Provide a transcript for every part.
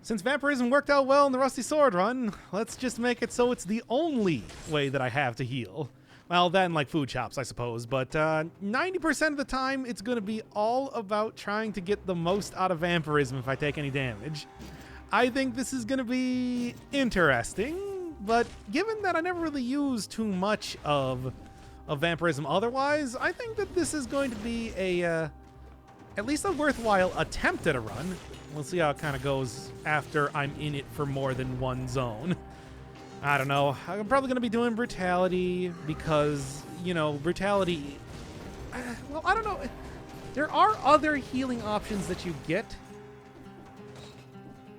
Since Vampirism worked out well in the Rusty Sword run, let's just make it so it's the only way that I have to heal. Well, then, like food shops, I suppose, but 90% of the time, it's going to be all about trying to get the most out of Vampirism if I take any damage. I think this is going to be interesting, but given that I never really used too much of Vampirism otherwise, I think that this is going to be a at least a worthwhile attempt at a run. We'll see how it kind of goes after I'm in it for more than one zone. I don't know. I'm probably going to be doing Brutality because, you know, Brutality... well, I don't know. There are other healing options that you get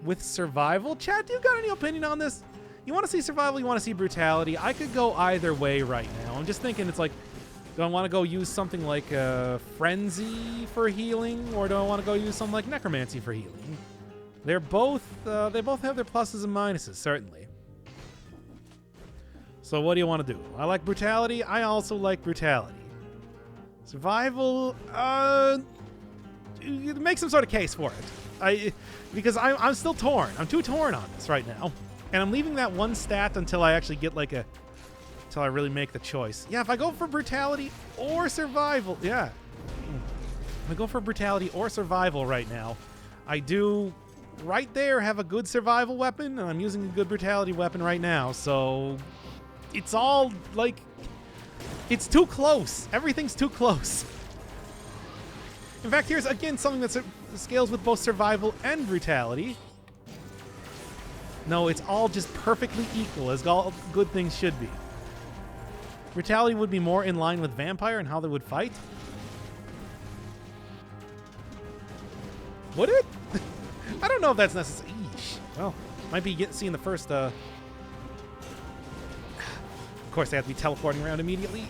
with Survival. Chad, do you got any opinion on this? You want to see Survival, you want to see Brutality? I could go either way right now. I'm just thinking it's like, do I want to go use something like Frenzy for healing, or do I want to go use something like Necromancy for healing? They're both, they both have their pluses and minuses, certainly. So what do you want to do? I like Brutality. I also like Brutality. Survival, make some sort of case for it. Because I'm still torn. I'm too torn on this right now. And I'm leaving that one stat until I actually get like until I really make the choice. Yeah, if I go for Brutality or Survival, yeah. If I go for Brutality or Survival right now, I do right there have a good Survival weapon, and I'm using a good Brutality weapon right now, so it's all like, it's too close. Everything's too close. In fact, here's again something that scales with both Survival and Brutality. No, it's all just perfectly equal, as all good things should be. Brutality would be more in line with Vampire and how they would fight. Would it? I don't know if that's necessary. Eesh. Well, might be seeing the first... Of course, they have to be teleporting around immediately.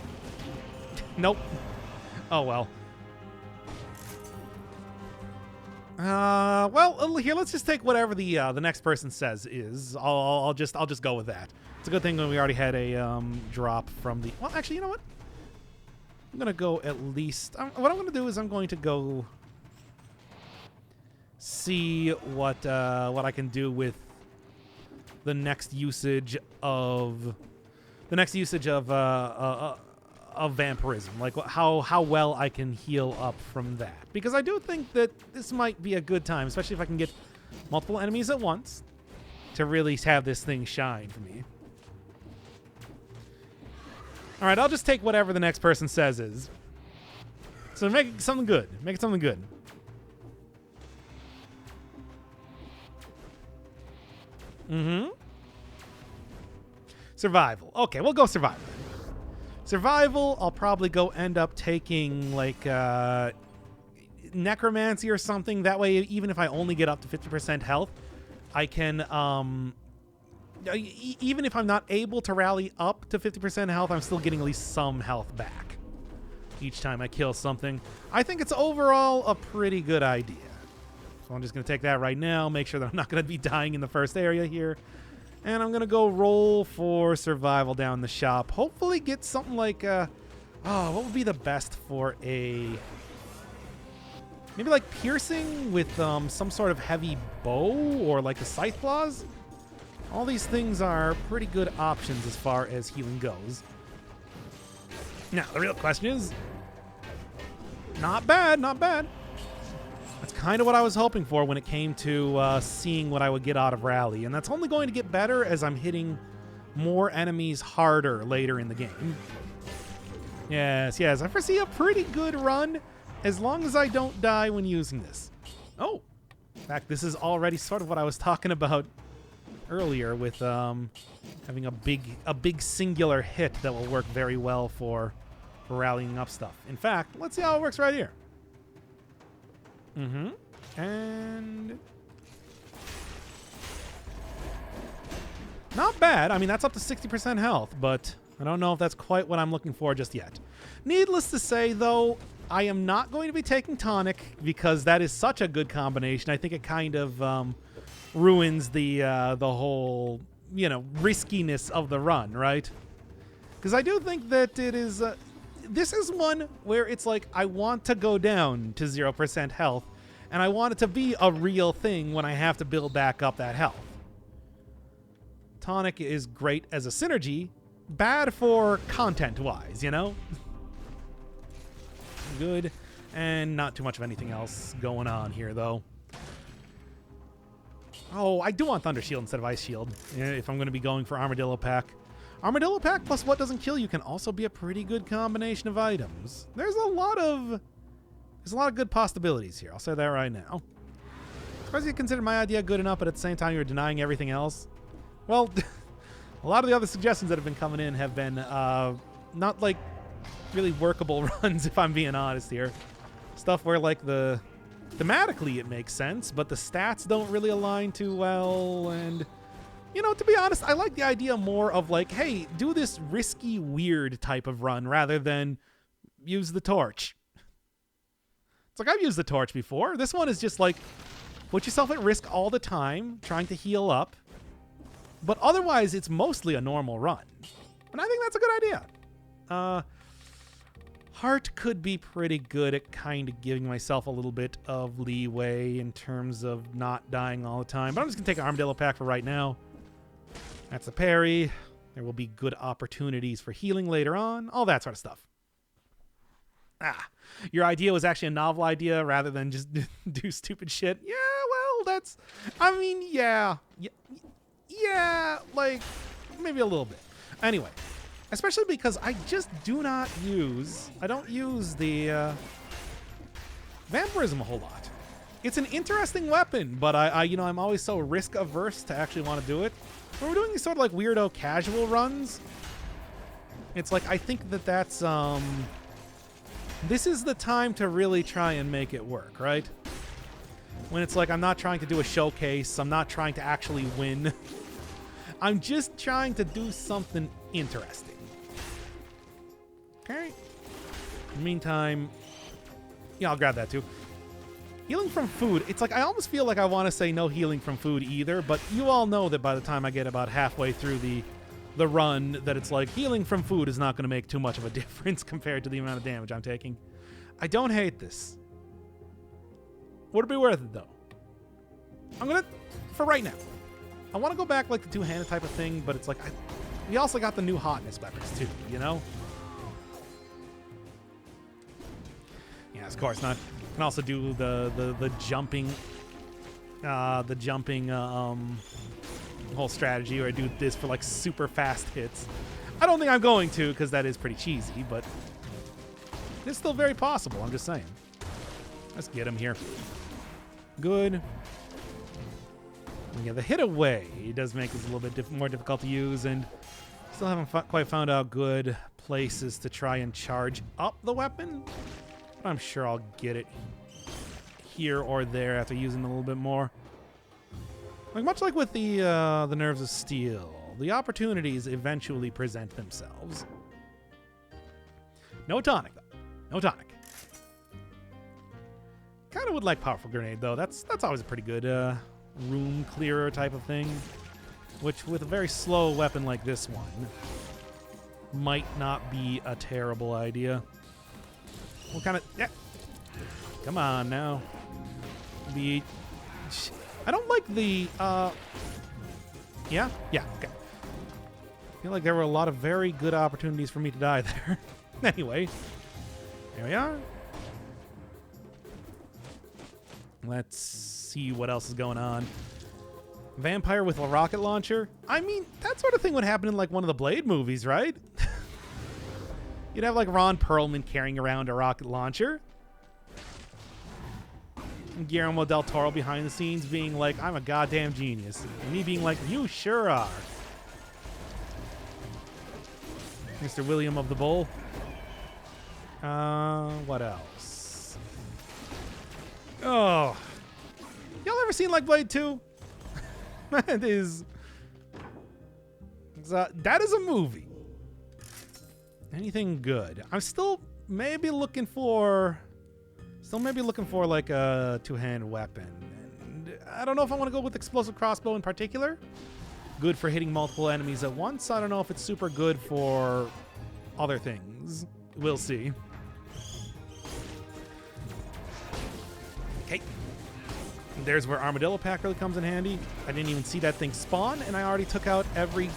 Nope. Oh, well. Well, here, let's just take whatever the next person says is. I'll just go with that. It's a good thing when we already had a drop from the... Well, actually, you know what? I'm gonna go at least... what I'm gonna do is I'm going to go see what I can do with the next usage of Vampirism, like how well I can heal up from that, because I do think that this might be a good time, especially if I can get multiple enemies at once, to really have this thing shine for me. All right, I'll just take whatever the next person says is. So make it something good. Make it something good. Survival. Okay, we'll go Survival. Survival, I'll probably go end up taking, like, Necromancy or something. That way, even if I only get up to 50% health, I can, even if I'm not able to rally up to 50% health, I'm still getting at least some health back each time I kill something. I think it's overall a pretty good idea. So I'm just going to take that right now, make sure that I'm not going to be dying in the first area here. And I'm going to go roll for Survival down the shop. Hopefully get something like, what would be the best for a... Maybe like Piercing with some sort of heavy bow, or like a Scythe Claws? All these things are pretty good options as far as healing goes. Now, the real question is... Not bad, not bad. That's kind of what I was hoping for when it came to seeing what I would get out of Rally. And that's only going to get better as I'm hitting more enemies harder later in the game. Yes, yes. I foresee a pretty good run as long as I don't die when using this. Oh, in fact, this is already sort of what I was talking about earlier with having a big singular hit that will work very well for rallying up stuff. In fact, let's see how it works right here. And not bad. I mean, that's up to 60% health, but I don't know if that's quite what I'm looking for just yet. Needless to say, though, I am not going to be taking Tonic because that is such a good combination. I think it kind of ruins the whole, riskiness of the run, right? Because I do think that it is... this is one where it's like, I want to go down to 0% health, And I want it to be a real thing when I have to build back up that health. Tonic is great as a synergy, bad for content-wise, you know? Good. And not too much of anything else going on here, though. Oh, I do want Thunder Shield instead of Ice Shield if I'm going to be going for Armadillo Pack. Armadillo Pack plus what doesn't kill you can also be a pretty good combination of items. There's a lot of good possibilities here. I'll say that right now. Suppose you consider my idea good enough, but at the same time you're denying everything else. Well, a lot of the other suggestions that have been coming in have been not like really workable runs, if I'm being honest here. Stuff where like thematically it makes sense, but the stats don't really align too well. And, you know, to be honest, I like the idea more of like, hey, do this risky, weird type of run rather than use the torch. It's like, I've used the torch before. This one is just like, put yourself at risk all the time, trying to heal up. But otherwise, it's mostly a normal run. And I think that's a good idea. Heart could be pretty good at kind of giving myself a little bit of leeway in terms of not dying all the time. But I'm just going to take an Armadillo Pack for right now. That's a parry. There will be good opportunities for healing later on. All that sort of stuff. Your idea was actually a novel idea rather than just do stupid shit. Yeah, well, that's... I mean, yeah. Yeah, like, maybe a little bit. Anyway. Especially because I just do not use... I don't use the Vampirism a whole lot. It's an interesting weapon, but I'm always so risk-averse to actually want to do it. When we're doing these sort of like weirdo casual runs, it's like I think that's... this is the time to really try and make it work, right? When it's like I'm not trying to do a showcase, I'm not trying to actually win. I'm just trying to do something interesting. Okay. In the meantime, yeah, I'll grab that too. Healing from food. It's like I almost feel like I want to say no healing from food either, but you all know that by the time I get about halfway through the run that it's like healing from food is not going to make too much of a difference compared to the amount of damage I'm taking. I don't hate this. Would it be worth it though? I'm going to, for right now, I want to go back like the two-handed type of thing, but it's like we also got the new hotness weapons too, you know? Yeah, of course not. Can also do the jumping whole strategy where I do this for like super fast hits. I don't think I'm going to because that is pretty cheesy, but it's still very possible. I'm just saying. Let's get him here. Good. Yeah, the hit away does make this a little bit more difficult to use, and still haven't quite found out good places to try and charge up the weapon. But I'm sure I'll get it here or there after using it a little bit more. Like much like with the Nerves of Steel, the opportunities eventually present themselves. No tonic, though. No tonic. Kind of would like Powerful Grenade, though. That's always a pretty good room clearer type of thing. Which, with a very slow weapon like this one, might not be a terrible idea. What kind of... Yeah. Come on, now. I don't like the... Yeah? Yeah, okay. I feel like there were a lot of very good opportunities for me to die there. Anyway. Here we are. Let's see what else is going on. Vampire with a rocket launcher? I mean, that sort of thing would happen in like one of the Blade movies, right? You'd have like Ron Perlman carrying around a rocket launcher. And Guillermo del Toro behind the scenes being like, I'm a goddamn genius. And me being like, you sure are. Mr. William of the Bull. What else? Oh. Y'all ever seen like Blade 2? That is a movie. Anything good? I'm still maybe looking for like a two-hand weapon. And I don't know if I want to go with explosive crossbow in particular. Good for hitting multiple enemies at once. I don't know if it's super good for other things. We'll see. Okay. There's where Armadillo Pack really comes in handy. I didn't even see that thing spawn, and I already took out every...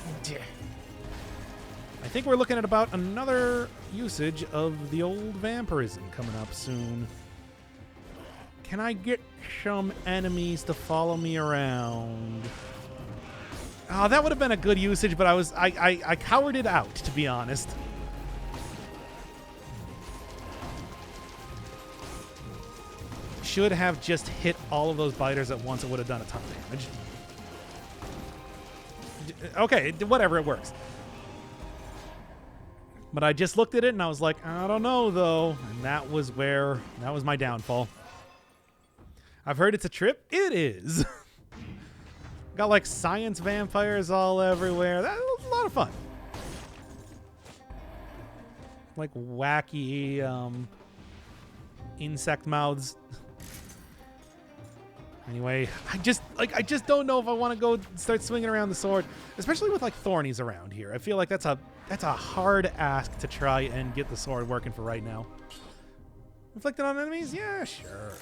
I think we're looking at about another usage of the old Vampirism coming up soon. Can I get some enemies to follow me around? Oh, that would have been a good usage, but I cowered it out, to be honest. Should have just hit all of those biters at once. It would have done a ton of damage. Okay, whatever, it works. But I just looked at it and I was like, I don't know though. And that was my downfall. I've heard it's a trip. It is. Got like science vampires all everywhere. That was a lot of fun. Like wacky insect mouths. Anyway, I just don't know if I want to go start swinging around the sword, especially with like thornies around here. I feel like that's a hard ask to try and get the sword working for right now. Inflicted on enemies? Yeah, sure.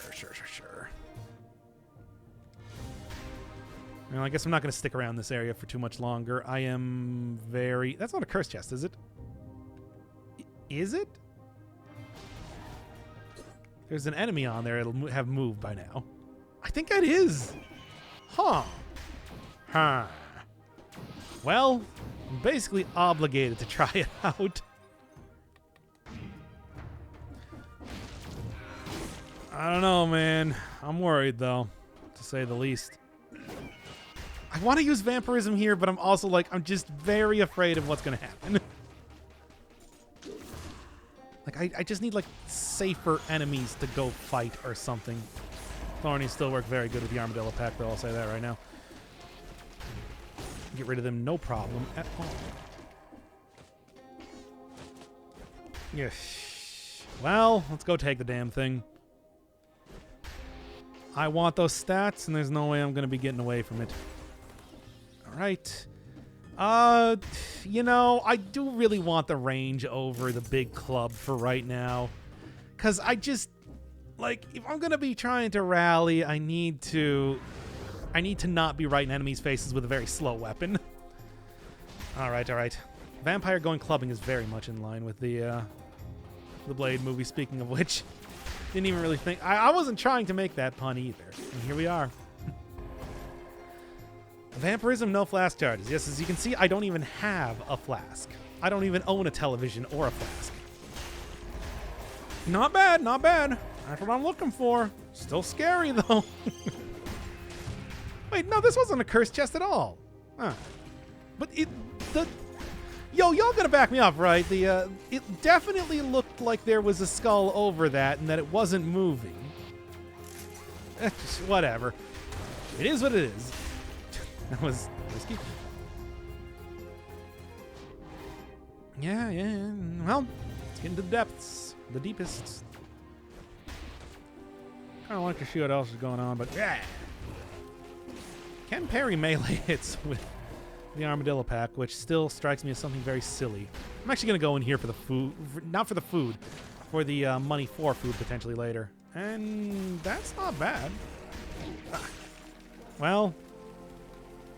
Well, I guess I'm not going to stick around this area for too much longer. I am very... That's not a curse chest, is it? Is it? There's an enemy on there. It'll have moved by now. I think that is. Huh. Well, I'm basically obligated to try it out. I don't know, man. I'm worried, though, to say the least. I want to use Vampirism here, but I'm also like, I'm just very afraid of what's going to happen. Like, I just need, like, safer enemies to go fight or something. Thornies still work very good with the Armadillo Pack, though, I'll say that right now. Get rid of them, no problem at all. Yes. Well, let's go take the damn thing. I want those stats, and there's no way I'm going to be getting away from it. All right. You know, I do really want the range over the big club for right now. Because I just, like, if I'm going to be trying to rally, I need to not be right in enemies' faces with a very slow weapon. All right. Vampire going clubbing is very much in line with the Blade movie, speaking of which. Didn't even really think... I wasn't trying to make that pun either. And here we are. Vampirism, no flask charges. Yes, as you can see, I don't even have a flask. I don't even own a television or a flask. Not bad. That's what I'm looking for. Still scary, though. Wait, no, this wasn't a cursed chest at all. Huh. But y'all gonna back me up, right? It definitely looked like there was a skull over that and that it wasn't moving. Just whatever. It is what it is. That was risky. Yeah. Well, let's get into the depths. The deepest. Kind of like to see what else is going on, but yeah. Can parry melee hits with the Armadillo Pack, which still strikes me as something very silly. I'm actually going to go in here for the food. Not for the food. For the money for food, potentially later. And that's not bad. Well,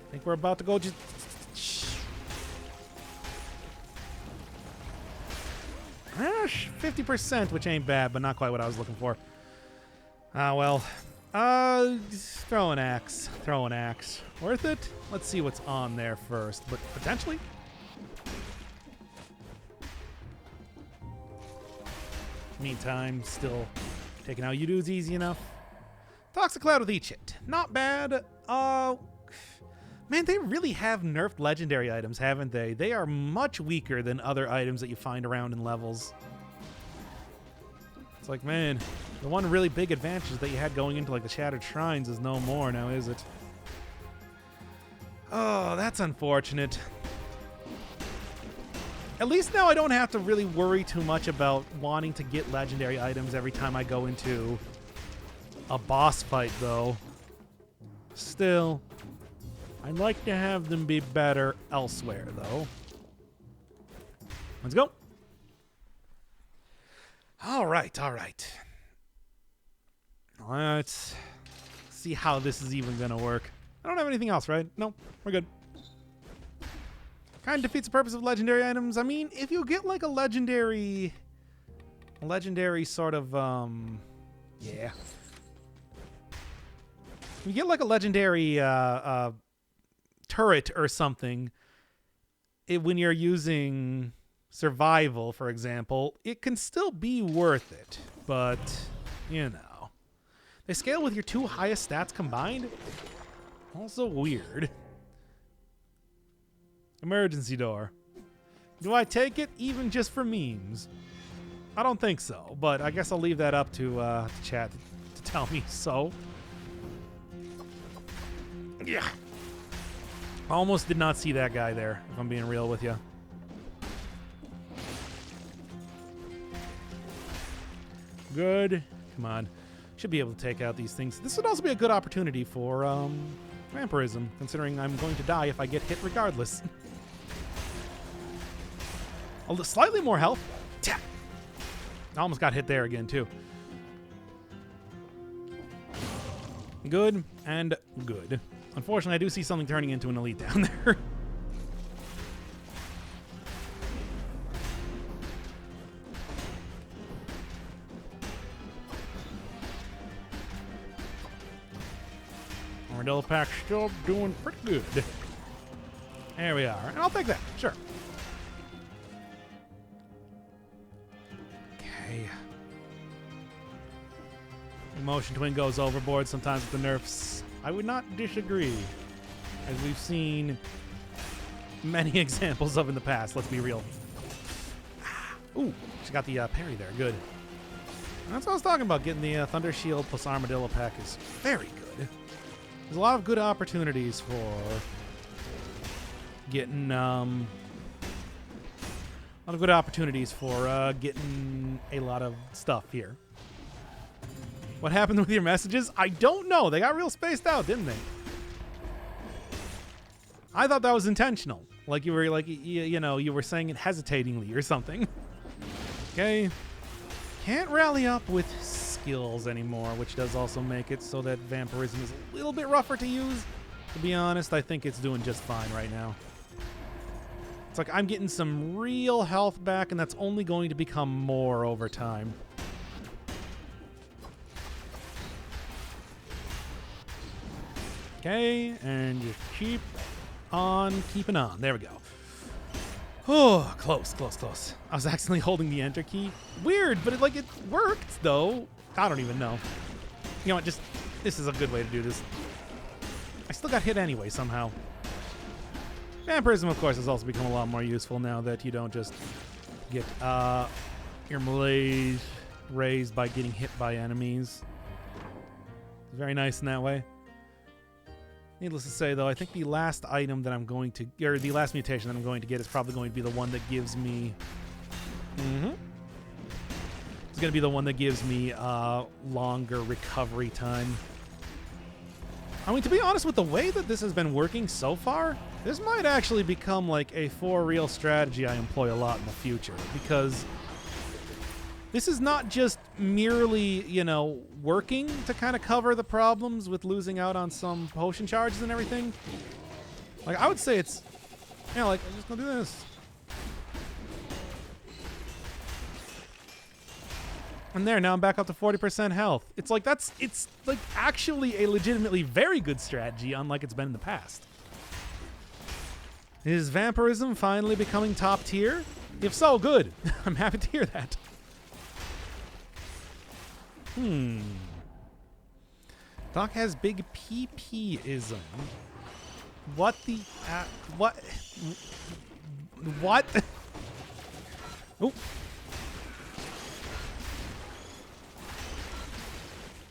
I think we're about to go just... 50%, which ain't bad, but not quite what I was looking for. Well... throw an axe. Worth it? Let's see what's on there first, but potentially? Meantime, still taking out you dudes easy enough. Toxic Cloud with each hit. Not bad. Man, they really have nerfed legendary items, haven't they? They are much weaker than other items that you find around in levels. It's like, man, the one really big advantage that you had going into like the Shattered Shrines is no more now, is it? Oh, that's unfortunate. At least now I don't have to really worry too much about wanting to get legendary items every time I go into a boss fight, though. Still, I'd like to have them be better elsewhere, though. Let's go. All right. Let's see how this is even gonna work. I don't have anything else, right? No, we're good. Kind of defeats the purpose of legendary items. I mean, if you get like a legendary sort of, yeah. If you get like a legendary turret or something, when you're using survival, for example, it can still be worth it. But, you know. They scale with your 2 highest stats combined? Also weird. Emergency door. Do I take it even just for memes? I don't think so, but I guess I'll leave that up to chat to tell me so. Yeah. Almost did not see that guy there, if I'm being real with you. Good. Come on. Should be able to take out these things. This would also be a good opportunity for vampirism, considering I'm going to die if I get hit regardless. Slightly more health. Tap. I almost got hit there again, too. Good and good. Unfortunately, I do see something turning into an elite down there. Armadillo pack still doing pretty good. There we are. And I'll take that. Sure. Okay. Emotion Twin goes overboard sometimes with the nerfs. I would not disagree, as we've seen many examples of in the past. Let's be real. Ooh, she got the parry there. Good. And that's what I was talking about. Getting the Thunder Shield plus Armadillo pack is very good. There's a lot of good opportunities for getting getting a lot of stuff here. What happened with your messages? I don't know. They got real spaced out, didn't they? I thought that was intentional. Like you were you were saying it hesitatingly or something. Okay. Can't rally up with skills anymore, which does also make it so that Vampirism is a little bit rougher to use. To be honest, I think it's doing just fine right now. It's like I'm getting some real health back, and that's only going to become more over time. Okay, and just keep on keeping on. There we go. Oh, close. I was accidentally holding the enter key. Weird, but it worked, though. I don't even know. You know what, this is a good way to do this. I still got hit anyway, somehow. Vampirism, of course, has also become a lot more useful now that you don't just get your melees raised by getting hit by enemies. It's very nice in that way. Needless to say, though, I think the last item that I'm going to, or the last mutation that I'm going to get is probably going to be the one that gives me... It's going to be the one that gives me longer recovery time. I mean, to be honest, with the way that this has been working so far, this might actually become like a for real strategy I employ a lot in the future, because this is not just merely, working to kind of cover the problems with losing out on some potion charges and everything. Like, I would say it's, I'm just gonna do this. And there, now I'm back up to 40% health. It's like actually a legitimately very good strategy, unlike it's been in the past. Is Vampirism finally becoming top tier? If so, good. I'm happy to hear that. Doc has big PP-ism. What the... what? What? Oh.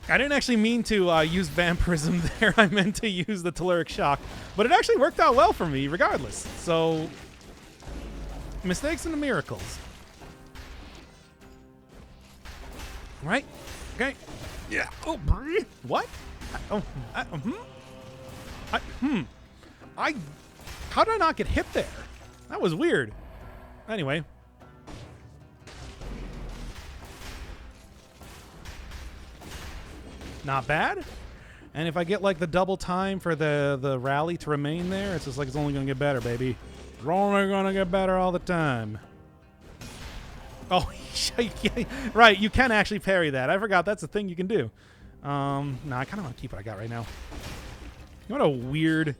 I didn't actually mean to use Vampirism there. I meant to use the Telluric Shock. But it actually worked out well for me, regardless. So, mistakes and miracles. Right? Okay. Yeah. Oh, what? How did I not get hit there? That was weird. Anyway. Not bad. And if I get like the double time for the rally to remain there, it's just like it's only going to get better, baby. It's only going to get better all the time. Oh, right. You can actually parry that. I forgot that's a thing you can do. No, I kind of want to keep what I got right now. What a weird...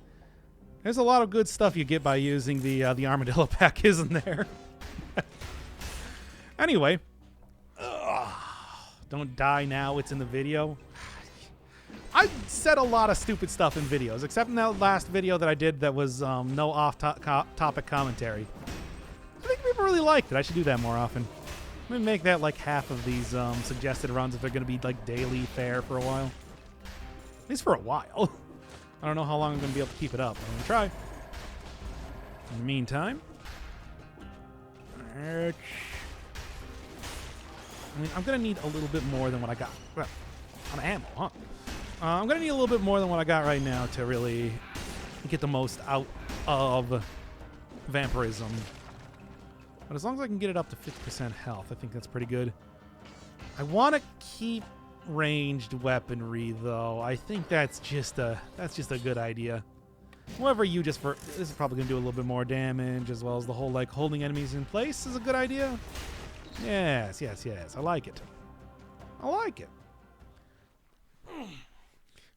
There's a lot of good stuff you get by using the armadillo pack, isn't there? Anyway. Don't die now. It's in the video. I said a lot of stupid stuff in videos, except in that last video that I did that was no off-topic commentary. I think people really liked it. I should do that more often. I'm going to make that like half of these suggested runs if they're going to be like daily fare for a while. At least for a while. I don't know how long I'm going to be able to keep it up. I'm going to try. In the meantime... I mean, I'm going to need a little bit more than what I got. Well, on ammo, huh? I'm going to need a little bit more than what I got right now to really get the most out of Vampirism. But as long as I can get it up to 50% health, I think that's pretty good. I want to keep ranged weaponry, though. I think that's just a good idea. However, this is probably going to do a little bit more damage, as well as the whole, like, holding enemies in place is a good idea. Yes. I like it. I like it.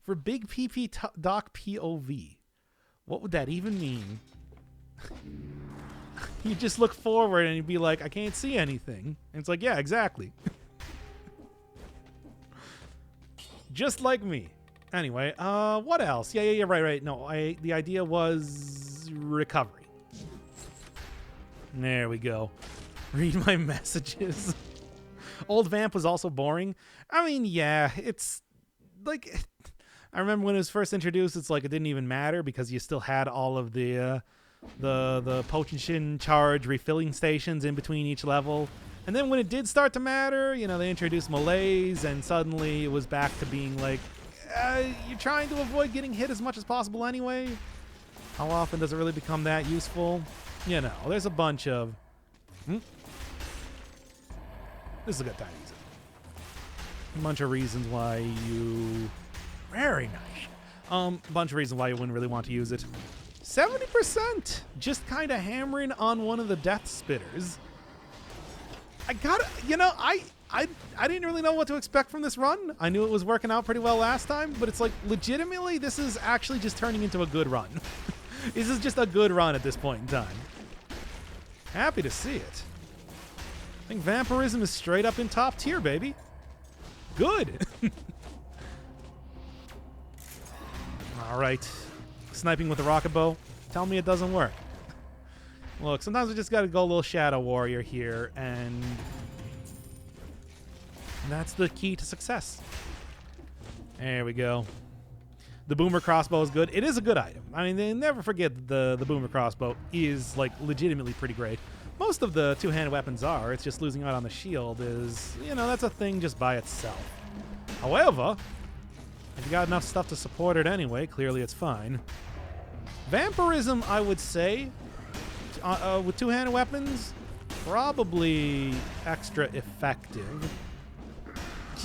For Big PP Doc POV, what would that even mean? You just look forward and you'd be like, I can't see anything. And it's like, yeah, exactly. Just like me. Anyway, what else? Yeah, right. No, the idea was recovery. There we go. Read my messages. Old Vamp was also boring. I mean, yeah, it's like... I remember when it was first introduced, it's like it didn't even matter because you still had all of the potion charge refilling stations in between each level. And then when it did start to matter, you know, they introduced melees, and suddenly it was back to being like, you're trying to avoid getting hit as much as possible anyway. How often does it really become that useful? You know, there's a bunch of... This is a good time to use it. A bunch of reasons why you... Very nice. A bunch of reasons why you wouldn't really want to use it. 70%! Just kind of hammering on one of the death spitters. I gotta... You know, I didn't really know what to expect from this run. I knew it was working out pretty well last time, but it's like, legitimately, this is actually just turning into a good run. This is just a good run at this point in time. Happy to see it. I think Vampirism is straight up in top tier, baby. Good. All right. Sniping with the rocket bow. Tell me it doesn't work. Look, sometimes we just got to go a little Shadow Warrior here, and that's the key to success. There we go. The Boomer Crossbow is good. It is a good item. I mean, they never forget the Boomer Crossbow is, like, legitimately pretty great. Most of the two-handed weapons are. It's just losing out on the shield is, you know, that's a thing just by itself. However, if you got enough stuff to support it anyway, clearly it's fine. Vampirism, I would say, with two-handed weapons, probably extra effective.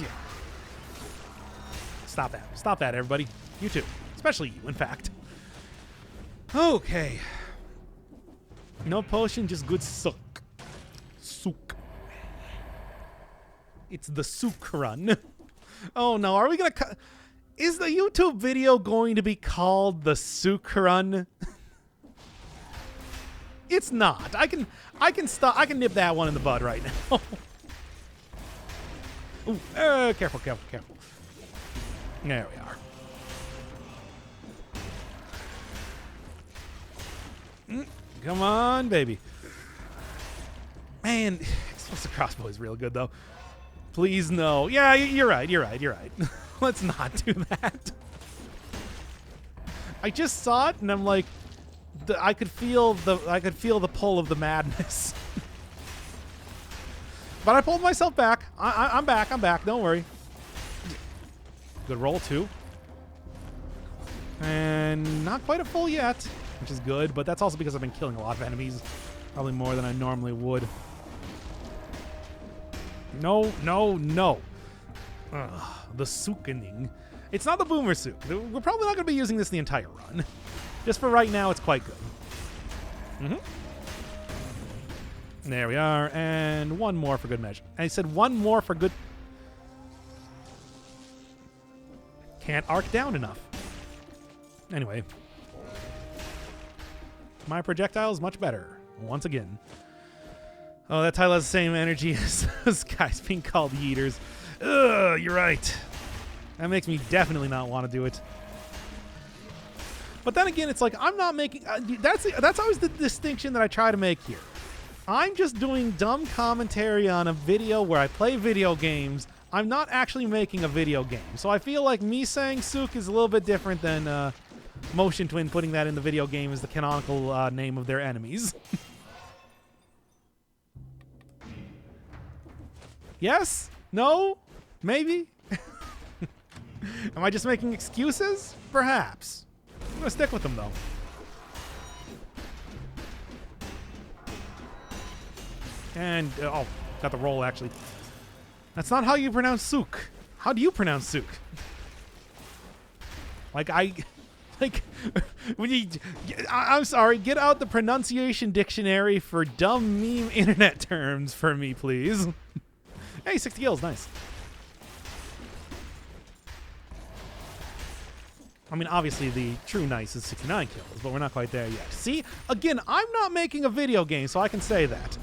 Yeah. Stop that. Stop that, everybody. You too. Especially you, in fact. Okay. No potion, just good sook. Sook. It's the sook run. Oh no, are we gonna cut... Is the YouTube video going to be called the sook run? It's not. I can nip that one in the bud right now. Ooh, careful. There we are. Come on, baby. Man, the crossbow is real good, though. Please, no. Yeah, you're right. Let's not do that. I just saw it, and I'm like, I could feel the pull of the madness. But I pulled myself back. I'm back. Don't worry. Good roll, too. And not quite a full yet, which is good, but that's also because I've been killing a lot of enemies. Probably more than I normally would. No. Ugh, the sookening. It's not the Boomer Suit. We're probably not going to be using this the entire run. Just for right now, it's quite good. There we are, and one more for good measure. I said one more for good... Can't arc down enough. Anyway. My projectile is much better, once again. Oh, that title has the same energy as those guys being called Yeeters. Ugh, you're right. That makes me definitely not want to do it. But then again, it's like, I'm not making... that's always the distinction that I try to make here. I'm just doing dumb commentary on a video where I play video games. I'm not actually making a video game. So I feel like me saying Sook is a little bit different than Motion Twin putting that in the video game as the canonical name of their enemies. Yes? No? Maybe? Am I just making excuses? Perhaps. I'm going to stick with them, though. And, oh, got the roll, actually. That's not how you pronounce Sook. How do you pronounce Sook? I'm sorry, get out the pronunciation dictionary for dumb meme internet terms for me, please. Hey, 60 kills, nice. I mean, obviously the true nice is 69 kills, but we're not quite there yet. See, again, I'm not making a video game, so I can say that.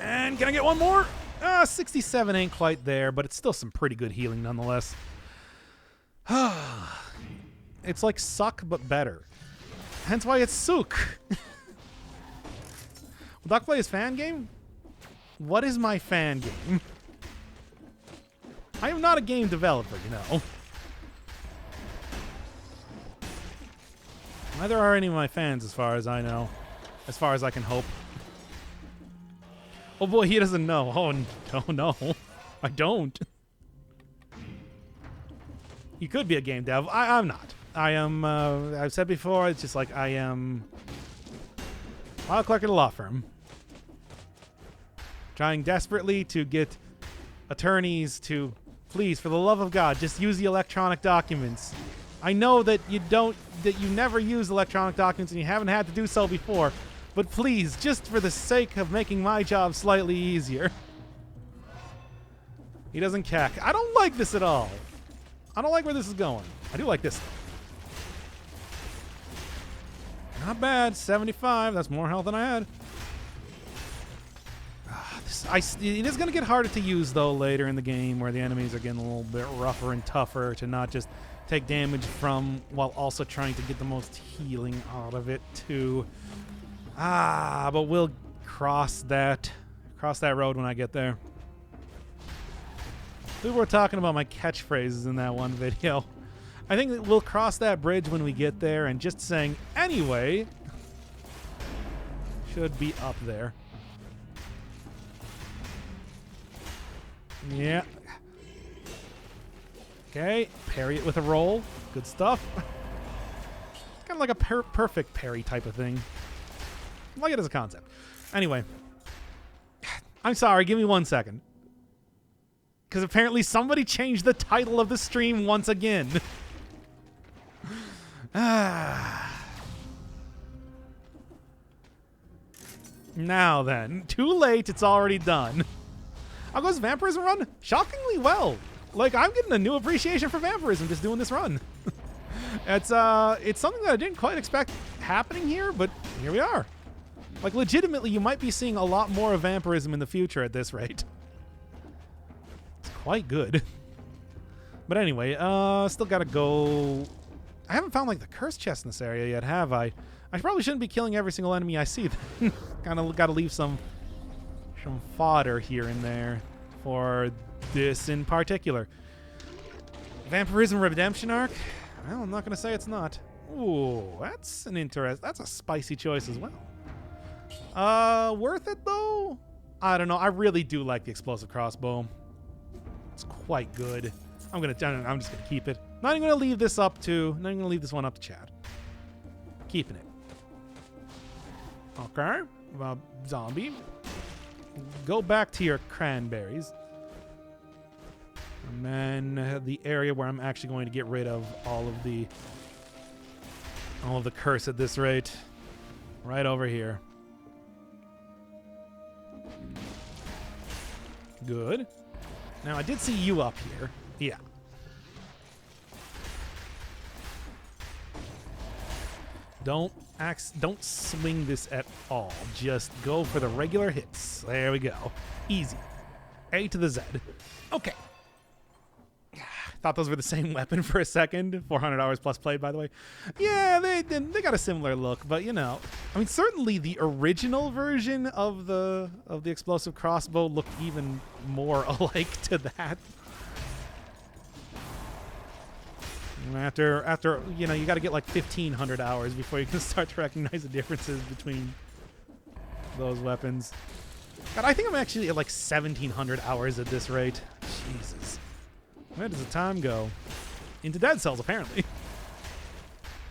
And can I get one more? 67 ain't quite there, but it's still some pretty good healing nonetheless. It's like Suck, but better. Hence why it's Sook. Will Doc play his fan game? What is my fan game? I am not a game developer, you know. Neither are any of my fans, as far as I know. As far as I can hope. Oh boy, he doesn't know. Oh no. I don't. He could be a game dev. I'm not. I am, I've said before, it's just like I am file clerk at a law firm. Trying desperately to get attorneys to, please, for the love of God, just use the electronic documents. I know that you never use electronic documents and you haven't had to do so before, but please, just for the sake of making my job slightly easier. He doesn't cack. I don't like this at all. I don't like where this is going. I do like this. Not bad. 75. That's more health than I had. It is going to get harder to use, though, later in the game where the enemies are getting a little bit rougher and tougher to not just take damage from while also trying to get the most healing out of it, too. But we'll cross that road when I get there. We were talking about my catchphrases in that one video. I think that we'll cross that bridge when we get there, and just saying anyway should be up there. Yeah. Okay, parry it with a roll. Good stuff. Kind of like a perfect parry type of thing. I like it as a concept. Anyway. I'm sorry, give me 1 second. Because apparently somebody changed the title of the stream once again. Now then. Too late, it's already done. How goes Vampirism run? Shockingly well. Like, I'm getting a new appreciation for Vampirism just doing this run. It's something that I didn't quite expect happening here, but here we are. Like, legitimately, you might be seeing a lot more of Vampirism in the future at this rate. It's quite good. But anyway, still gotta go... I haven't found, like, the curse chest in this area yet, have I? I probably shouldn't be killing every single enemy I see. Kind of gotta leave some fodder here and there for this in particular. Vampirism Redemption arc? Well, I'm not gonna say it's not. Ooh, that's a spicy choice as well. Worth it though? I don't know. I really do like the explosive crossbow. It's quite good. I'm just gonna keep it. Not even gonna leave this up to. Not even gonna leave this one up to Chad. Keeping it. Okay. zombie. Go back to your cranberries. And then the area where I'm actually going to get rid of all of the curse at this rate. Right over here. Good. Now I did see you up here. Yeah. Don't swing this at all. Just go for the regular hits. There we go. Easy. A to the Z. Okay. Thought those were the same weapon for a second. 400 hours plus played, by the way. Yeah, they got a similar look, but you know, I mean, certainly the original version of the explosive crossbow looked even more alike to that. After you know, you got to get like 1,500 hours before you can start to recognize the differences between those weapons. God, I think I'm actually at like 1,700 hours at this rate. Jesus. Where does the time go? Into dead cells, apparently.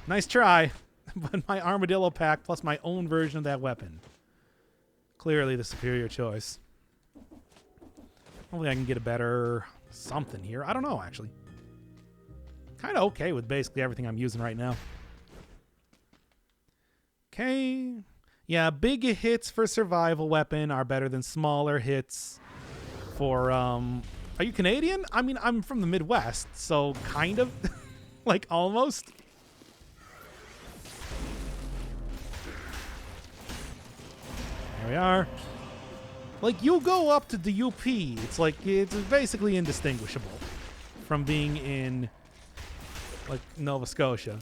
Nice try, but my armadillo pack plus my own version of that weapon. Clearly the superior choice. Hopefully I can get a better something here. I don't know, actually. Kind of okay with basically everything I'm using right now. Okay. Yeah, big hits for survival weapon are better than smaller hits for, Are you Canadian? I mean, I'm from the Midwest, so kind of. Like, almost. There we are. Like, you go up to the UP, it's like, it's basically indistinguishable from being in, like, Nova Scotia.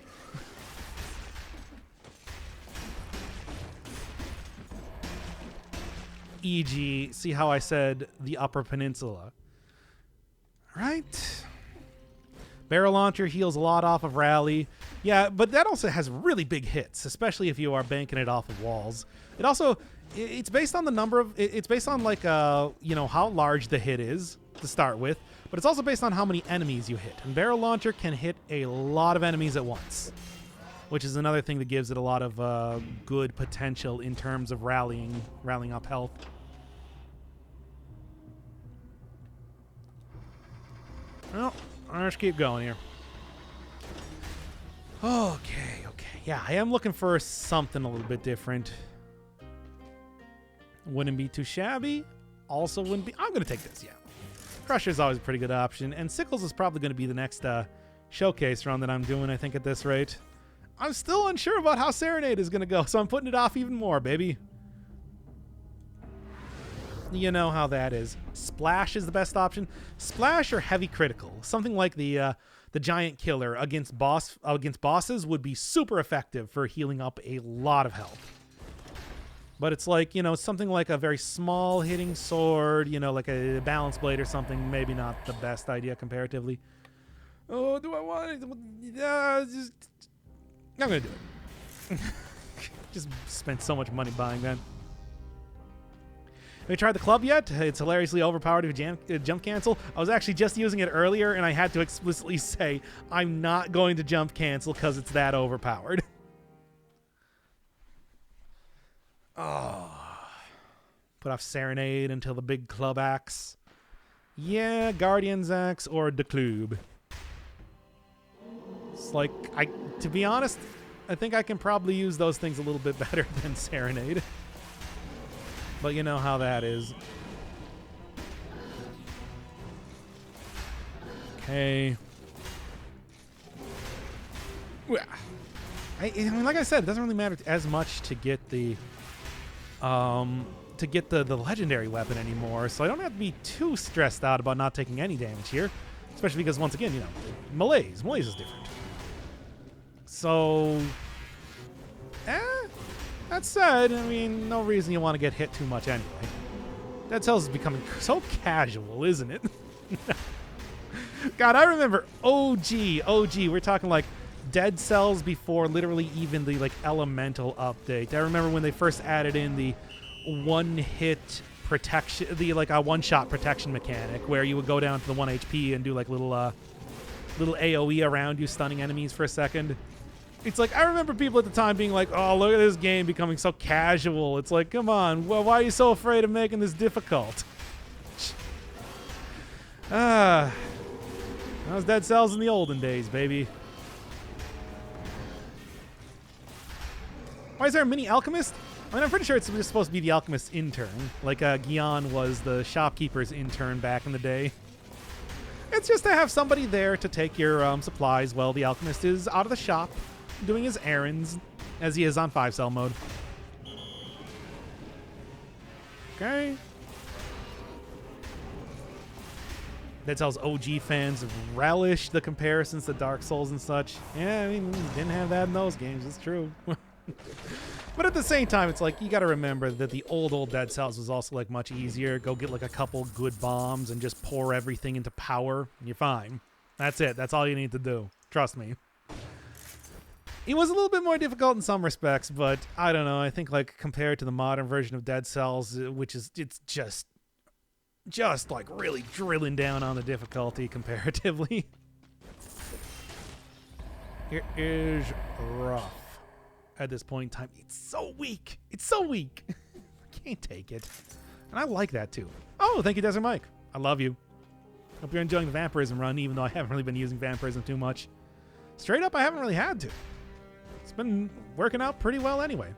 E.g., see how I said the Upper Peninsula. Right. Barrel launcher heals a lot off of rally. Yeah, but that also has really big hits, especially if you are banking it off of walls. It also, it's based on the number of, it's based on like, you know, how large the hit is to start with, but it's also based on how many enemies you hit. And barrel launcher can hit a lot of enemies at once, which is another thing that gives it a lot of good potential in terms of rallying up health. Well, let's keep going here. Okay. Yeah, I am looking for something a little bit different. Wouldn't be too shabby. Also wouldn't be... I'm going to take this, yeah. Crusher's always a pretty good option. And Sickles is probably going to be the next showcase run that I'm doing, I think, at this rate. I'm still unsure about how Serenade is going to go, so I'm putting it off even more, baby. You know how that is. Splash is the best option. Splash or heavy critical. Something like the giant killer against bosses would be super effective for healing up a lot of health. But it's like, you know, something like a very small hitting sword, you know, like a balance blade or something, maybe not the best idea comparatively. Oh, do I want it? I'm going to do it. Just spent so much money buying that. Have you tried the club yet? It's hilariously overpowered if you jump cancel. I was actually just using it earlier, and I had to explicitly say I'm not going to jump cancel because it's that overpowered. Oh. Put off Serenade until the big club axe. Yeah, Guardian's axe or the club. It's like, to be honest, I think I can probably use those things a little bit better than Serenade. But you know how that is. Okay. I mean, like I said, it doesn't really matter as much to get the legendary weapon anymore, so I don't have to be too stressed out about not taking any damage here. Especially because, once again, you know, Malaise is different. So, that said, I mean, no reason you want to get hit too much anyway. Dead Cells is becoming so casual, isn't it? God, I remember OG. We're talking like Dead Cells before literally even the like elemental update. I remember when they first added in the one-hit protection, the like a one-shot protection mechanic where you would go down to the 1 HP and do like little AoE around you, stunning enemies for a second. It's like, I remember people at the time being like, oh, look at this game becoming so casual. It's like, come on, well, why are you so afraid of making this difficult? That was Dead Cells in the olden days, baby. Why is there a mini alchemist? I mean, I'm pretty sure it's just supposed to be the alchemist's intern. Like, Gian was the shopkeeper's intern back in the day. It's just to have somebody there to take your supplies while the alchemist is out of the shop doing his errands, as he is on 5-cell mode. Okay. Dead Cells OG fans relish the comparisons to Dark Souls and such. Yeah, I mean, didn't have that in those games. It's true. But at the same time, it's like, you got to remember that the old Dead Cells was also like much easier. Go get like a couple good bombs and just pour everything into power, and you're fine. That's it. That's all you need to do. Trust me. It was a little bit more difficult in some respects, but I don't know. I think like compared to the modern version of Dead Cells, which is, it's just like really drilling down on the difficulty comparatively. It is rough. At this point in time, it's so weak. It's so weak. I can't take it. And I like that too. Oh, thank you, Desert Mike. I love you. Hope you're enjoying the Vampirism run, even though I haven't really been using Vampirism too much. Straight up, I haven't really had to. It's been working out pretty well anyway.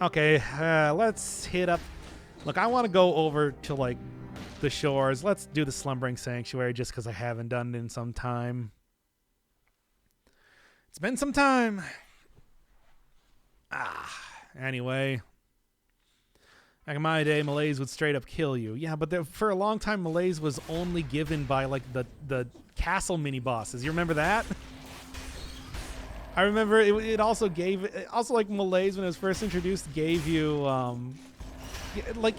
Okay, let's hit up. Look, I want to go over to like the shores. Let's do the Slumbering Sanctuary just because I haven't done it in some time. It's been some time. Anyway. Back in my day, Malaise would straight up kill you. Yeah, but for a long time, Malaise was only given by, like, the castle mini-bosses. You remember that? I remember it also gave... Also, like, Malaise, when it was first introduced, gave you, like,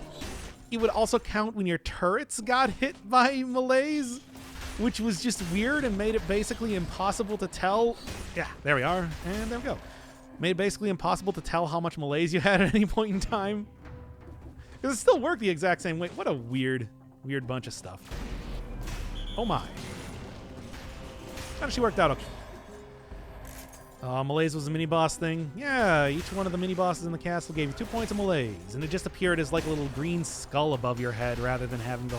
it would also count when your turrets got hit by Malaise, which was just weird and made it basically impossible to tell... Yeah, there we are. And there we go. Made it basically impossible to tell how much Malaise you had at any point in time. Because it still worked the exact same way. What a weird bunch of stuff. Oh my. Actually worked out okay. Malaise was a mini-boss thing. Yeah, each one of the mini-bosses in the castle gave you 2 points of Malaise. And it just appeared as like a little green skull above your head rather than having the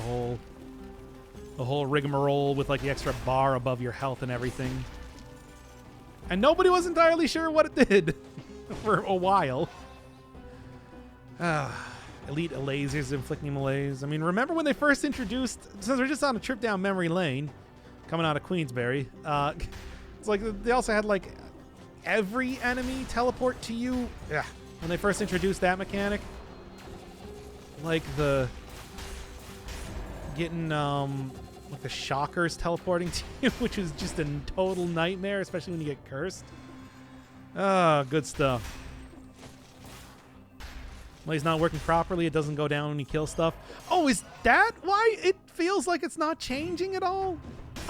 whole rigmarole with like the extra bar above your health and everything. And nobody was entirely sure what it did for a while. Elite lasers inflicting Malaise. I mean, remember when they first introduced... Since we're just on a trip down memory lane, coming out of Queensberry, it's like they also had like every enemy teleport to you. Yeah, when they first introduced that mechanic. Like the... Getting, like the shockers teleporting to you, which is just a total nightmare, especially when you get cursed. Good stuff. Well, he's not working properly. It doesn't go down when you kill stuff. Oh, is that why it feels like it's not changing at all?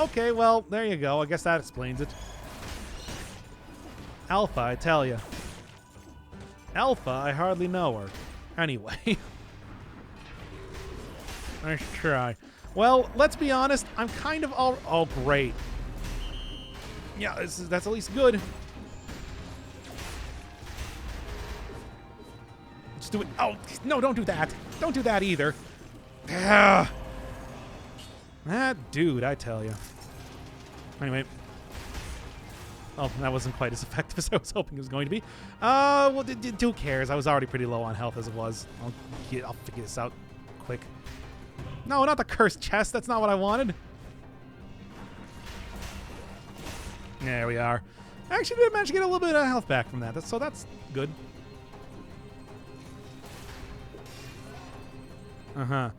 Okay, well, there you go. I guess that explains it. Alpha, I tell you. Alpha, I hardly know her. Anyway. Nice try. Well, let's be honest. I'm kind of all... Oh, great. Yeah, that's at least good. Just do it. Oh, no, don't do that. Don't do that either. That dude, I tell you. Anyway. Oh, that wasn't quite as effective as I was hoping it was going to be. Well, who cares? I was already pretty low on health as it was. I'll figure this out quick. No, not the cursed chest. That's not what I wanted. There we are. I actually did manage to get a little bit of health back from that. So that's good. Uh-huh.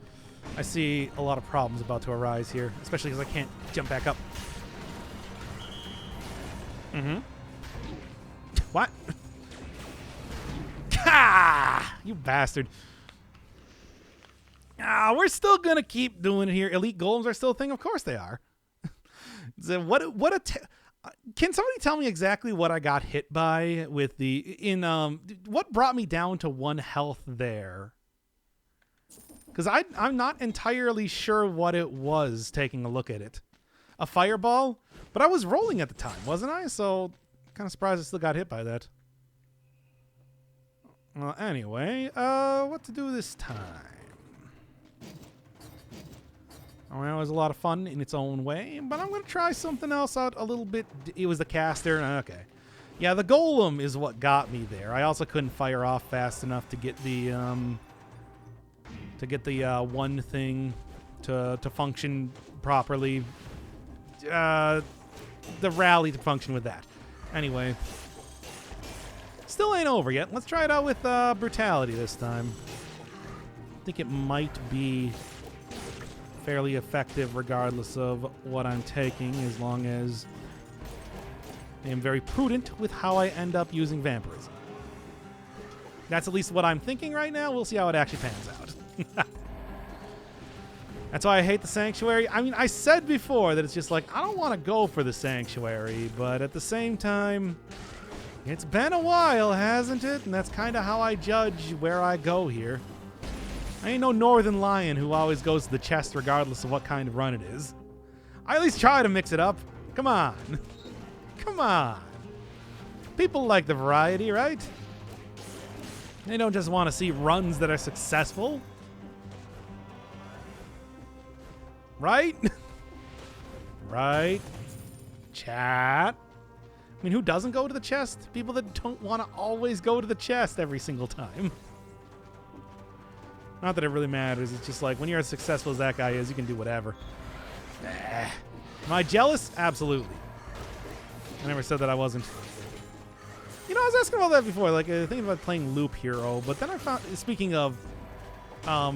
I see a lot of problems about to arise here, especially because I can't jump back up. Mm-hmm. What? Ah! You bastard. We're still gonna keep doing it here. Elite golems are still a thing? Of course they are. So can somebody tell me exactly what I got hit by with what brought me down to 1 health there? Because I'm not entirely sure what it was taking a look at it. A fireball? But I was rolling at the time, wasn't I? So Kind of surprised I still got hit by that. Well, anyway, what to do this time? Well, it was a lot of fun in its own way, but I'm going to try something else out a little bit. It was the caster. Okay. Yeah, the golem is what got me there. I also couldn't fire off fast enough to get the one thing to function properly. The rally to function with that. Anyway, still ain't over yet. Let's try it out with brutality this time. I think it might be fairly effective regardless of what I'm taking, as long as I am very prudent with how I end up using Vampirism. That's at least what I'm thinking right now. We'll see how it actually pans out. That's why I hate the Sanctuary. I mean, I said before that it's just like, I don't want to go for the Sanctuary, but at the same time, it's been a while, hasn't it? And that's kind of how I judge where I go here. I ain't no Northern Lion who always goes to the chest regardless of what kind of run it is. I at least try to mix it up. Come on. Come on. People like the variety, right? They don't just want to see runs that are successful. Right? Right? Chat. I mean, who doesn't go to the chest? People that don't want to always go to the chest every single time. Not that it really matters. It's just like, when you're as successful as that guy is, you can do whatever. Am I jealous? Absolutely. I never said that I wasn't. You know, I was asking about that before, like thinking about playing Loop Hero, but then I found, speaking of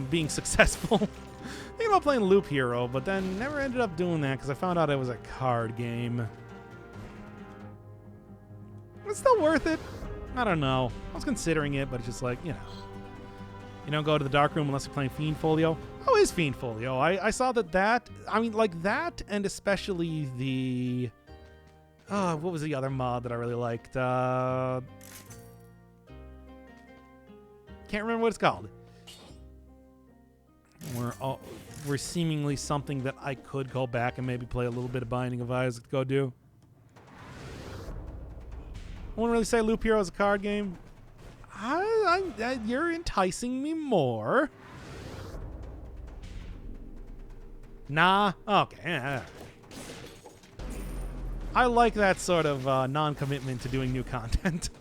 being successful, thinking about playing Loop Hero, but then never ended up doing that because I found out it was a card game. It's still worth it. I don't know. I was considering it, but it's just like, you know. You don't go to the dark room unless you're playing Fiend Folio. How is Fiend Folio? I saw that, I mean, like that, and especially the... what was the other mod that I really liked? Can't remember what it's called. We're seemingly something that I could go back and maybe play a little bit of Binding of Isaac to go do. I wouldn't really say Loop Hero is a card game. You're enticing me more. Nah? Okay. I like that sort of non-commitment to doing new content.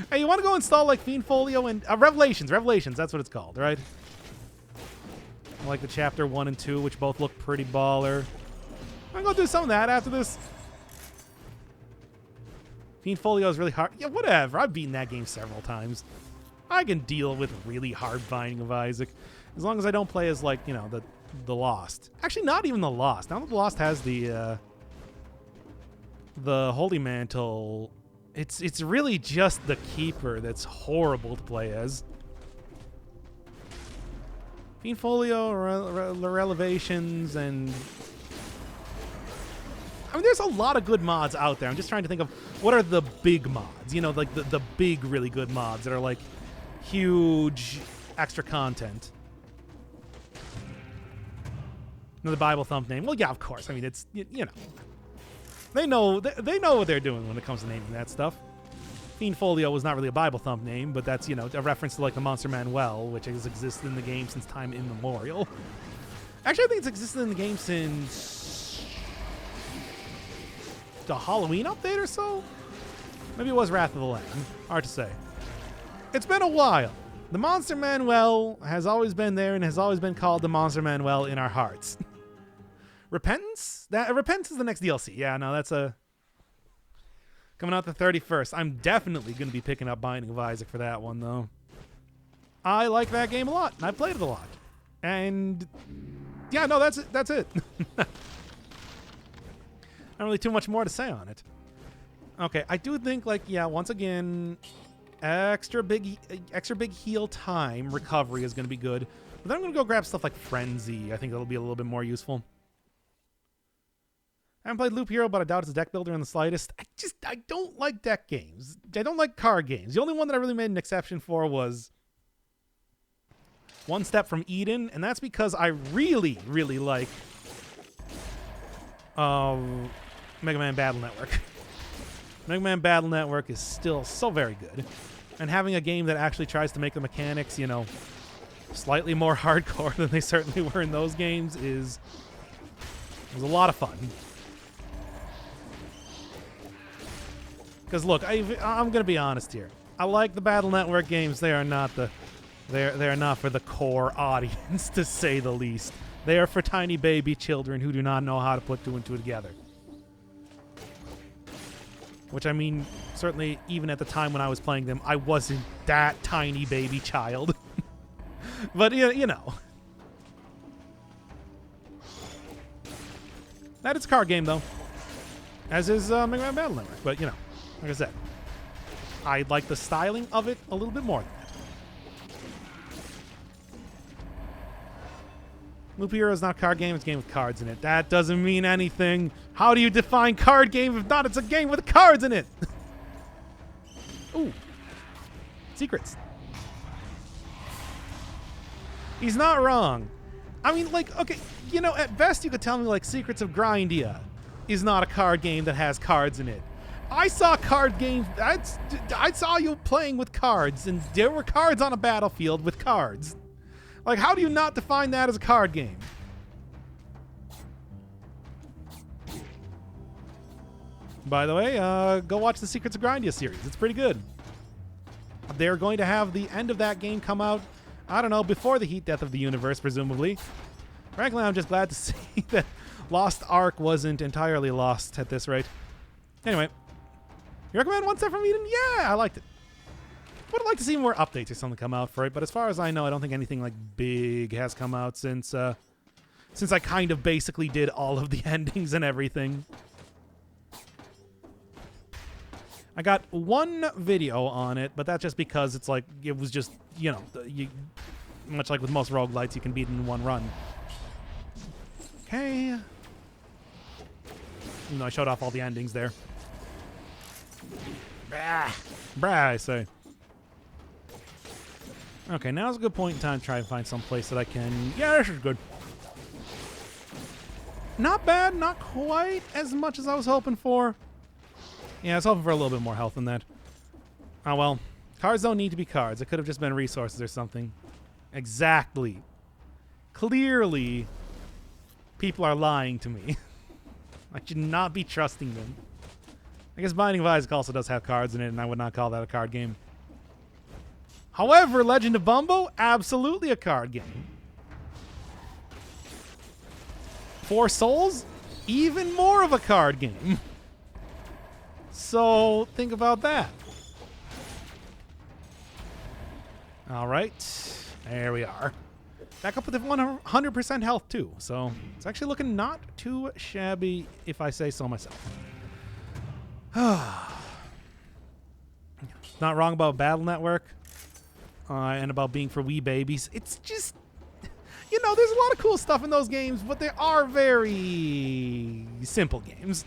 Hey, you want to go install like Fiend Folio and Revelations? Revelations, that's what it's called, right? I like the Chapter 1 and 2, which both look pretty baller. I'm going to do some of that after this. Fiend Folio is really hard. Yeah, whatever. I've beaten that game several times. I can deal with really hard Binding of Isaac. As long as I don't play as, like, you know, the Lost. Actually, not even the Lost. Now that the Lost has the Holy Mantle, it's really just the Keeper that's horrible to play as. Fiend Folio, Revelations, and... I mean, there's a lot of good mods out there. I'm just trying to think of what are the big mods. You know, like the big, really good mods that are like huge extra content. Another Bible thump name. Well, yeah, of course. I mean, it's, you know. They know what they're doing when it comes to naming that stuff. Fiend Folio was not really a Bible thump name, but that's, you know, a reference to like the Monster Manual, which has existed in the game since time immemorial. Actually, I think it's existed in the game since the Halloween update or so? Maybe it was Wrath of the Lamb. Hard to say. It's been a while. The Monster Manual has always been there and has always been called the Monster Manual in our hearts. Repentance? Repentance is the next DLC. Yeah, no, that's coming out the 31st. I'm definitely going to be picking up Binding of Isaac for that one, though. I like that game a lot, and I played it a lot. And yeah, no, that's it. That's it. Not really too much more to say on it. Okay, I do think, like, yeah, once again, extra big heal time recovery is going to be good. But then I'm going to go grab stuff like Frenzy. I think that'll be a little bit more useful. I haven't played Loop Hero, but I doubt it's a deck builder in the slightest. I don't like deck games. I don't like card games. The only one that I really made an exception for was One Step from Eden, and that's because I really, really like Mega Man Battle Network. Mega Man Battle Network is still so very good. And having a game that actually tries to make the mechanics, you know, slightly more hardcore than they certainly were in those games was a lot of fun. Because look, I'm going to be honest here. I like the Battle Network games. They are not they're not for the core audience, to say the least. They are for tiny baby children who do not know how to put two and two together. Which, I mean, certainly even at the time when I was playing them, I wasn't that tiny baby child. But, you know. That is a card game, though. As is Mega Man Battle Network. But, you know, like I said, I like the styling of it a little bit more than that. Loop Hero is not a card game, it's a game with cards in it. That doesn't mean anything. How do you define card game if not it's a game with cards in it? Ooh. Secrets. He's not wrong. I mean, like, okay, you know, at best you could tell me, like, Secrets of Grindia is not a card game that has cards in it. I saw card games. I saw you playing with cards, and there were cards on a battlefield with cards. Like, how do you not define that as a card game? By the way, go watch the Secrets of Grindia series. It's pretty good. They're going to have the end of that game come out, I don't know, before the heat death of the universe, presumably. Frankly, I'm just glad to see that Lost Ark wasn't entirely lost at this rate. Anyway, you recommend One Step from Eden? Yeah, I liked it. Would like to see more updates or something come out for it, but as far as I know, I don't think anything like big has come out since I kind of basically did all of the endings and everything. I got one video on it, but that's just because it's like, it was just, you know, much like with most roguelites, you can beat it in one run. Okay. Even though I showed off all the endings there. Brah, I say. Okay, now's a good point in time to try and find some place that I can... Yeah, this is good. Not bad, not quite as much as I was hoping for. Yeah, I was hoping for a little bit more health than that. Oh well. Cards don't need to be cards. It could have just been resources or something. Exactly. Clearly, people are lying to me. I should not be trusting them. I guess Binding of Isaac also does have cards in it, and I would not call that a card game. However, Legend of Bumbo, absolutely a card game. Four Souls, even more of a card game. So, think about that. All right, there we are. Back up with 100% health, too. So, it's actually looking not too shabby, if I say so myself. Not wrong about Battle Network. And about being for wee babies. It's just, you know, there's a lot of cool stuff in those games, but they are very simple games.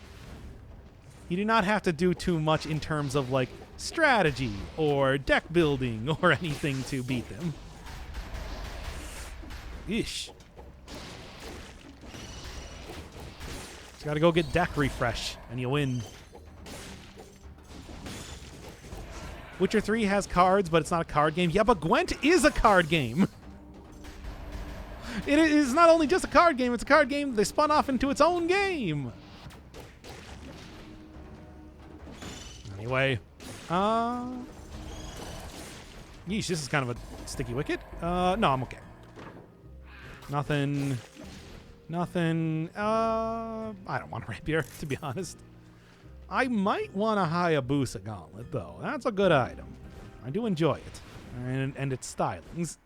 You do not have to do too much in terms of, like, strategy or deck building or anything to beat them. Ish. Just gotta go get deck refresh, and you win. Witcher 3 has cards, but it's not a card game. Yeah, but Gwent is a card game. It is not only just a card game, it's a card game they spun off into its own game. Anyway. Yeesh, this is kind of a sticky wicket. No, I'm okay. Nothing. I don't want a rapier, to be honest. I might want a Hayabusa gauntlet, though. That's a good item. I do enjoy it. And its stylings.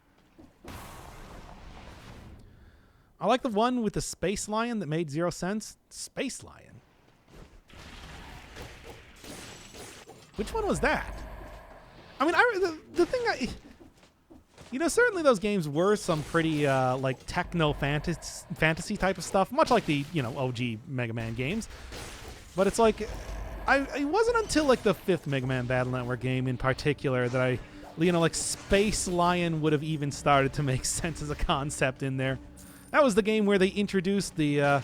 I like the one with the Space Lion that made 0 sense. Space Lion? Which one was that? I mean, the thing you know, certainly those games were some pretty, like, techno-fantasy type of stuff, much like the, you know, OG Mega Man games. But it's like, it wasn't until, like, the 5th Mega Man Battle Network game in particular that you know, like, Space Lion would have even started to make sense as a concept in there. That was the game where they introduced the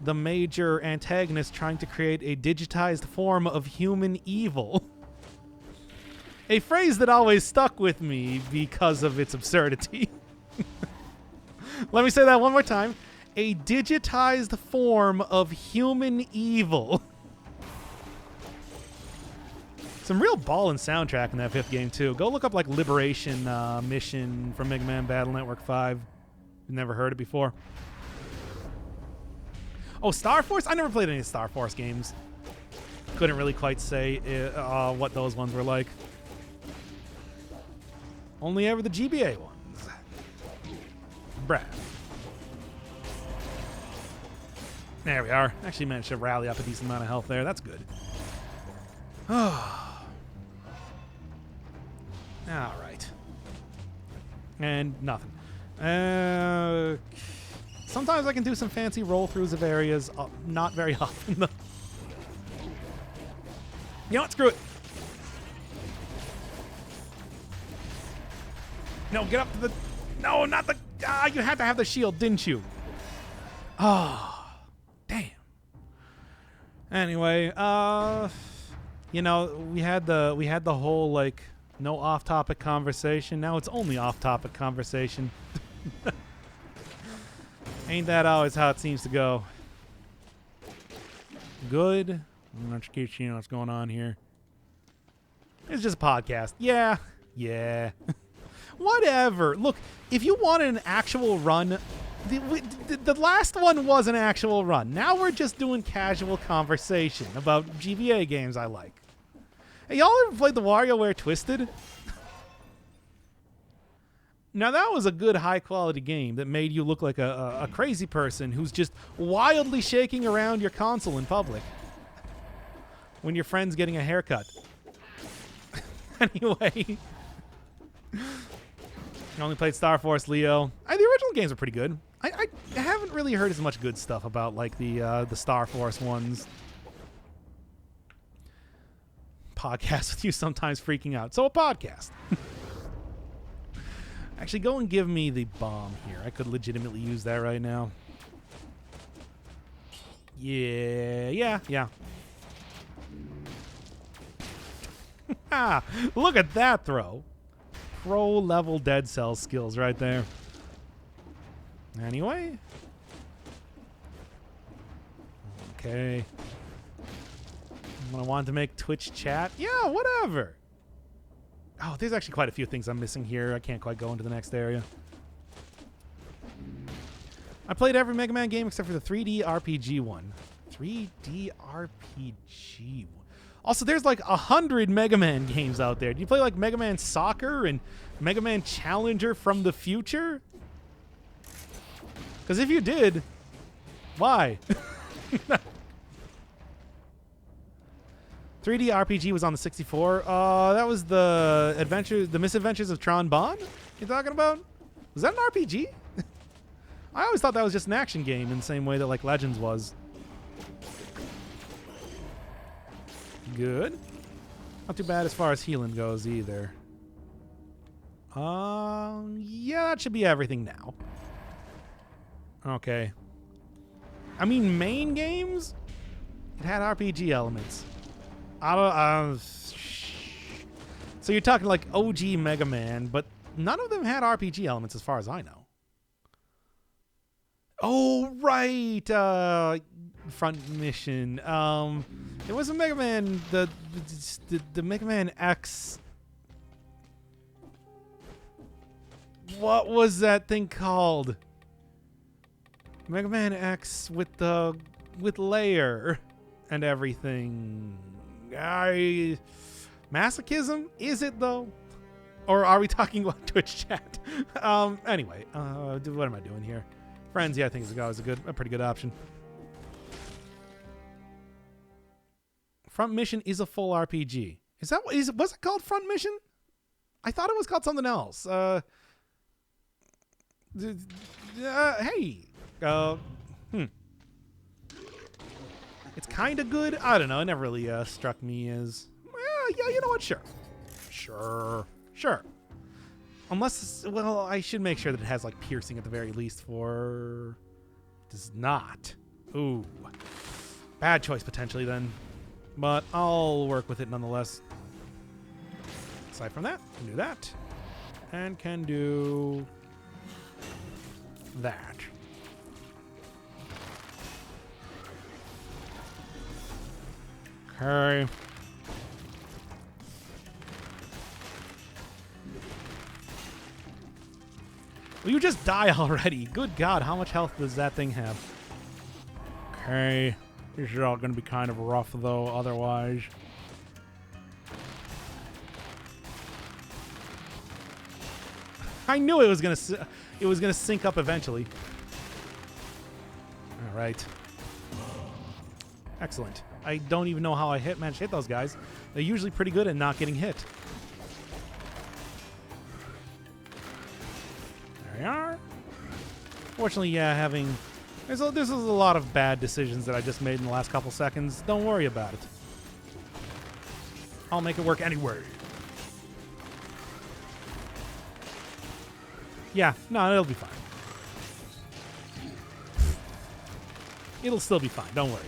the major antagonist trying to create a digitized form of human evil. A phrase that always stuck with me because of its absurdity. Let me say that one more time. A digitized form of human evil. Some real ballin' soundtrack in that 5th game, too. Go look up, like, Liberation Mission from Mega Man Battle Network 5. Never heard it before. Oh, Star Force? I never played any Star Force games. Couldn't really quite say what those ones were like. Only ever the GBA ones. Bruh. There we are. Actually managed to rally up a decent amount of health there. That's good. All right. And nothing. Sometimes I can do some fancy roll-throughs of areas. Not very often, though. You know what? Screw it. No, get up to the... No, not the... Ah, you had to have the shield, didn't you? Oh, damn. Anyway, you know, we had the whole, like, no off-topic conversation. Now it's only off-topic conversation. Ain't that always how it seems to go? Good. I'm not sure you know what's going on here. It's just a podcast. Yeah. Yeah. Whatever. Look, if you wanted an actual run, the last one was an actual run. Now we're just doing casual conversation about GBA games I like. Hey, y'all ever played the WarioWare Twisted? Now, that was a good, high-quality game that made you look like a crazy person who's just wildly shaking around your console in public when your friend's getting a haircut. Anyway. I only played Star Force Leo. The original games are pretty good. I haven't really heard as much good stuff about, like, the Star Force ones. Podcast with you sometimes freaking out. So, a podcast. Actually, go and give me the bomb here. I could legitimately use that right now. Yeah. Look at that throw. Pro-level Dead Cell skills right there. Anyway. Okay. I wanted to make Twitch chat. Yeah, whatever. Oh, there's actually quite a few things I'm missing here. I can't quite go into the next area. I played every Mega Man game except for the 3D RPG one. 3D RPG. Also, there's like 100 Mega Man games out there. Do you play like Mega Man Soccer and Mega Man Challenger from the future? Because if you did, why? 3D RPG was on the 64. That was the Misadventures of Tron Bonne you're talking about? Was that an RPG? I always thought that was just an action game in the same way that like Legends was. Good. Not too bad as far as healing goes either. Yeah, that should be everything now. Okay. I mean, main games? It had RPG elements. So you're talking like OG Mega Man, but none of them had RPG elements as far as I know. Oh, right. Front Mission. It was a Mega Man, the Mega Man X. What was that thing called? Mega Man X with Layer and everything. Masochism? Is it though? Or are we talking about Twitch chat? Anyway, what am I doing here? Frenzy, I think is a pretty good option. Front Mission is a full RPG. Was it called Front Mission? I thought it was called something else. Hey. It's kind of good. I don't know. It never really struck me as... Well, yeah, you know what? Sure. Unless, well, I should make sure that it has, like, piercing at the very least for... It does not. Ooh. Bad choice, potentially, then. But I'll work with it nonetheless. Aside from that, can do that. And can do that. Okay. Will you just die already? Good God, how much health does that thing have? Okay. This is all going to be kind of rough, though, otherwise. I knew it was going to sync up eventually. All right. Excellent. I don't even know how I managed to hit those guys. They're usually pretty good at not getting hit. There we are. Fortunately, yeah, there's a lot of bad decisions that I just made in the last couple seconds. Don't worry about it. I'll make it work anyway. Yeah, no, it'll be fine. It'll still be fine. Don't worry.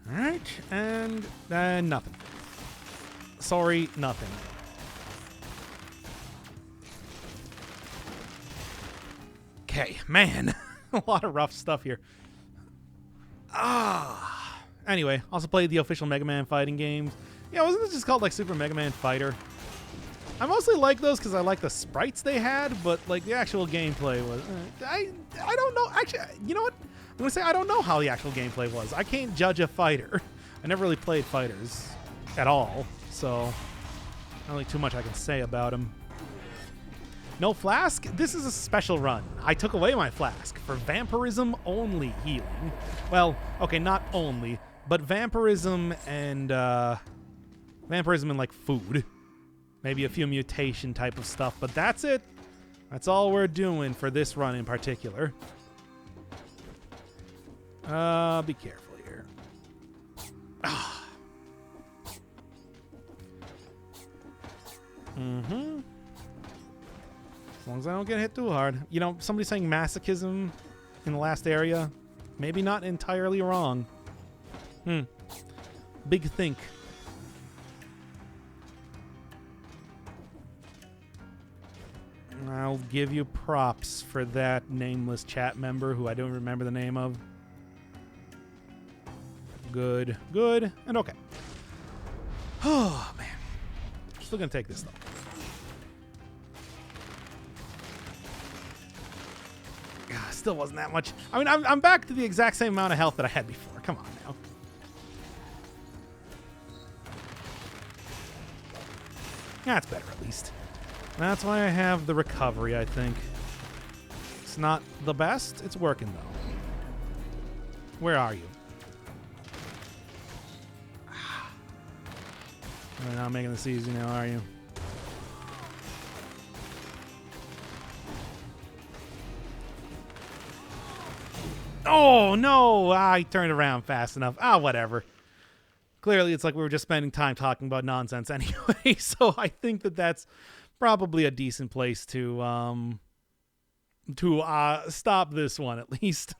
All right, and nothing. Sorry, nothing. Okay, man. A lot of rough stuff here. Anyway, also played the official Mega Man fighting games. Yeah, wasn't this just called like Super Mega Man Fighter? I mostly like those because I like the sprites they had, but like the actual gameplay was... I don't know. Actually, you know what? I'm going to say I don't know how the actual gameplay was. I can't judge a fighter. I never really played fighters at all, so not really too much I can say about them. No flask? This is a special run. I took away my flask for vampirism only healing. Well, okay, not only, but vampirism and like food. Maybe a few mutation type of stuff, but that's it. That's all we're doing for this run in particular. Be careful here. As long as I don't get hit too hard. You know, somebody saying masochism in the last area. Maybe not entirely wrong. Big think. I'll give you props for that nameless chat member who I don't remember the name of. Good, good, and okay. Oh, man. Still gonna take this, though. Still wasn't that much. I mean, I'm back to the exact same amount of health that I had before. Come on now. That's better, at least. That's why I have the recovery, I think. It's not the best. It's working, though. Where are you? You're not making this easy now, are you? Oh, no! I turned around fast enough. Whatever. Clearly, it's like we were just spending time talking about nonsense anyway, so I think that that's probably a decent place to stop this one, at least.